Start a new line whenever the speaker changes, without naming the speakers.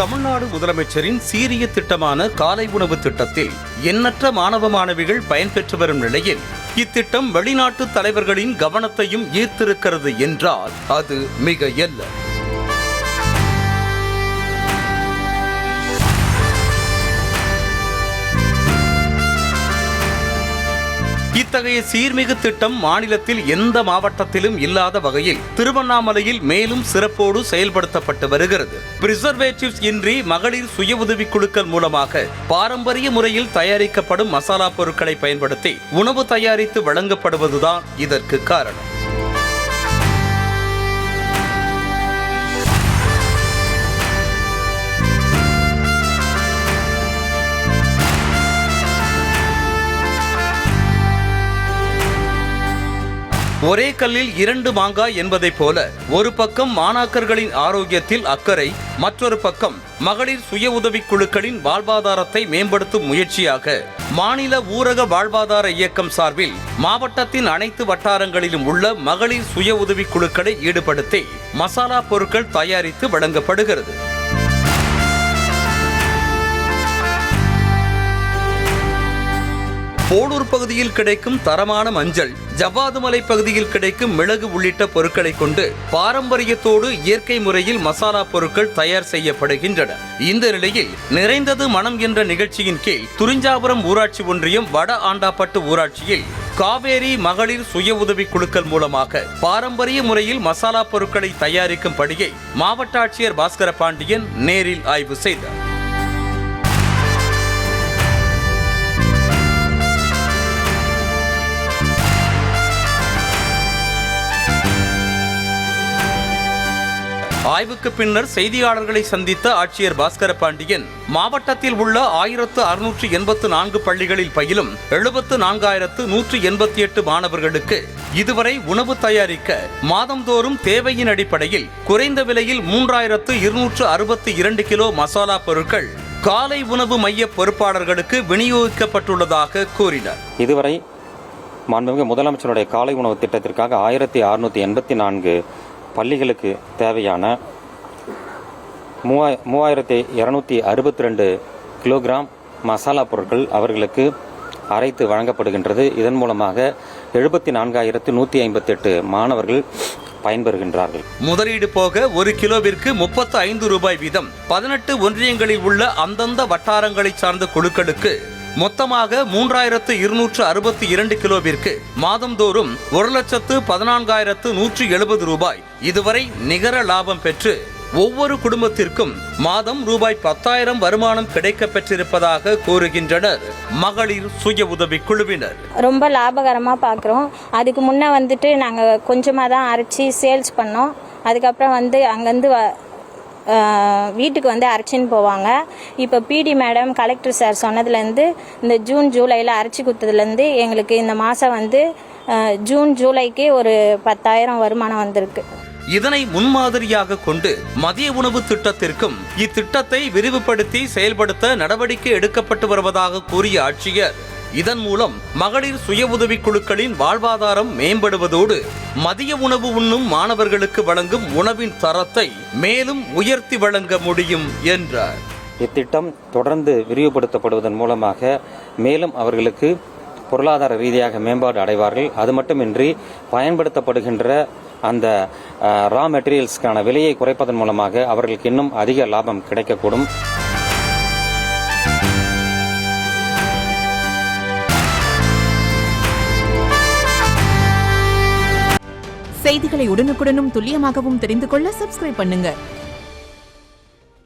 தமிழ்நாடு முதலமைச்சரின் சீரிய திட்டமான காலை உணவு திட்டத்தில் எண்ணற்ற மாணவ மாணவிகள் பயன்பெற்று வரும் நிலையில் இத்திட்டம் வெளிநாட்டு தலைவர்களின் கவனத்தையும் ஈர்த்திருக்கிறது என்றால் அது மிகையல்ல. இத்தகைய சீர்மிகு திட்டம் மாநிலத்தில் எந்த மாவட்டத்திலும் இல்லாத வகையில் திருவண்ணாமலையில் மேலும் சிறப்போடு செயல்படுத்தப்பட்டு வருகிறது. பிரிசர்வேட்டிவ்ஸ் இன்றி மகளிர் சுய உதவிக் குழுக்கள் மூலமாக பாரம்பரிய முறையில் தயாரிக்கப்படும் மசாலா பொருட்களை பயன்படுத்தி உணவு தயாரித்து வழங்கப்படுவதுதான் இதற்கு காரணம். ஒரே கல்லில் இரண்டு மாங்காய் என்பதைப் போல ஒரு பக்கம் மாணாக்கர்களின் ஆரோக்கியத்தில் அக்கறை, மற்றொரு பக்கம் மகளிர் சுய உதவிக் குழுக்களின் வாழ்வாதாரத்தை மேம்படுத்தும் முயற்சியாக மாநில ஊரக வாழ்வாதார இயக்கம் சார்பில் மாவட்டத்தின் அனைத்து வட்டாரங்களிலும் உள்ள மகளிர் சுய உதவிக் குழுக்களை ஈடுபடுத்தி மசாலா பொருட்கள் தயாரித்து வழங்கப்படுகிறது. போடூர் பகுதியில் கிடைக்கும் தரமான மஞ்சள், ஜவ்வாதுமலை பகுதியில் கிடைக்கும் மிளகு உள்ளிட்ட பொருட்களை கொண்டு பாரம்பரியத்தோடு இயற்கை முறையில் மசாலா பொருட்கள் தயார் செய்யப்படுகின்றன. இந்த நிலையில் நிறைந்தது மனம் என்ற நிகழ்ச்சியின் கீழ் துரிஞ்சாபுரம் ஊராட்சி ஒன்றியம் வட ஆண்டாப்பட்டு ஊராட்சியில் காவேரி மகளிர் சுய உதவி குழுக்கள் மூலமாக பாரம்பரிய முறையில் மசாலா பொருட்களை தயாரிக்கும் பணியை மாவட்ட ஆட்சியர் பாஸ்கர பாண்டியன் நேரில் ஆய்வு செய்தார். ஆய்வுக்கு பின்னர் செய்தியாளர்களை சந்தித்த ஆட்சியர் பாஸ்கர பாண்டியன் மாவட்டத்தில் உள்ள 1684 பள்ளிகளில் பயிலும் 74,188 மாணவர்களுக்கு இதுவரை உணவு தயாரிக்க மாதந்தோறும் தேவையின் அடிப்படையில் குறைந்த விலையில் 3,262 கிலோ மசாலா பொருட்கள் காலை உணவு மைய பொறுப்பாளர்களுக்கு விநியோகிக்கப்பட்டுள்ளதாக கூறினார்.
இதுவரை மாண்புமிகு முதலமைச்சருடைய காலை உணவு திட்டத்திற்காக 1684 பள்ளிகளுக்கு தேவையான 3,262 கிலோகிராம் மசாலா பொருட்கள் அவர்களுக்கு அரைத்து வழங்கப்படுகின்றது. இதன் மூலமாக 74,158 மாணவர்கள் பயன்பெறுகின்றார்கள்.
முதலீடு போக ஒரு கிலோவிற்கு 35 ரூபாய் வீதம் 18 ஒன்றியங்களில் உள்ள அந்தந்த வட்டாரங்களை சார்ந்த குழுக்களுக்கு மொத்தமாக 3,262 கிலோவிற்கு மாதந்தோறும் 1,14,170 ரூபாய் இதுவரை நிகர லாபம் பெற்று ஒவ்வொரு குடும்பத்திற்கும் மாதம் ரூபாய் 10,000 வருமானம் கிடைக்க பெற்றிருப்பதாக கூறுகின்றனர் மகளிர் சுய உதவி குழுவினர்.
ரொம்ப லாபகரமாக பார்க்குறோம். அதுக்கு முன்னே நாங்கள் கொஞ்சமாக தான் அரைச்சி சேல்ஸ் பண்ணோம். அதுக்கப்புறம் அங்கேருந்து வீட்டுக்கு அரைச்சின்னு போவாங்க. இப்போ பிடி மேடம் கலெக்டர் சார் சொன்னதுலேருந்து இந்த ஜூன் ஜூலையில் அரைச்சி கொடுத்ததுலேருந்து எங்களுக்கு இந்த மாதம் ஜூன் ஜூலைக்கு ஒரு 10,000 வருமானம் வந்திருக்கு.
இதனை முன்மாதிரியாக கொண்டு மதிய உணவு திட்டத்திற்கும் இத்திட்டத்தை விரிவுபடுத்தி செயல்படுத்த நடவடிக்கை எடுக்கப்பட்டு வருவதாக கூறிய ஆட்சியர், இதன் மூலம் மகளிர் சுய உதவி குழுக்களின் வாழ்வாதாரம் மேம்படுவதோடு மதிய உணவு உண்ணும் மாணவர்களுக்கு வழங்கும் உணவின் தரத்தை மேலும் உயர்த்தி வழங்க முடியும் என்றார்.
இத்திட்டம் தொடர்ந்து விரிவுபடுத்தப்படுவதன் மூலமாக மேலும் அவர்களுக்கு பொருளாதார ரீதியாக மேம்பாடு அடைவார்கள். அது மட்டுமின்றி பயன்படுத்தப்படுகின்ற அந்த ரா மெட்டீரியல்ஸ்க்கான விலையை குறைப்பதன் மூலமாக அவர்களுக்கு இன்னும் அதிக லாபம் கிடைக்கக்கூடும்.
செய்திகளை உடனுக்குடனும் துல்லியமாகவும் தெரிந்து கொள்ள சப்ஸ்கிரைப் பண்ணுங்க.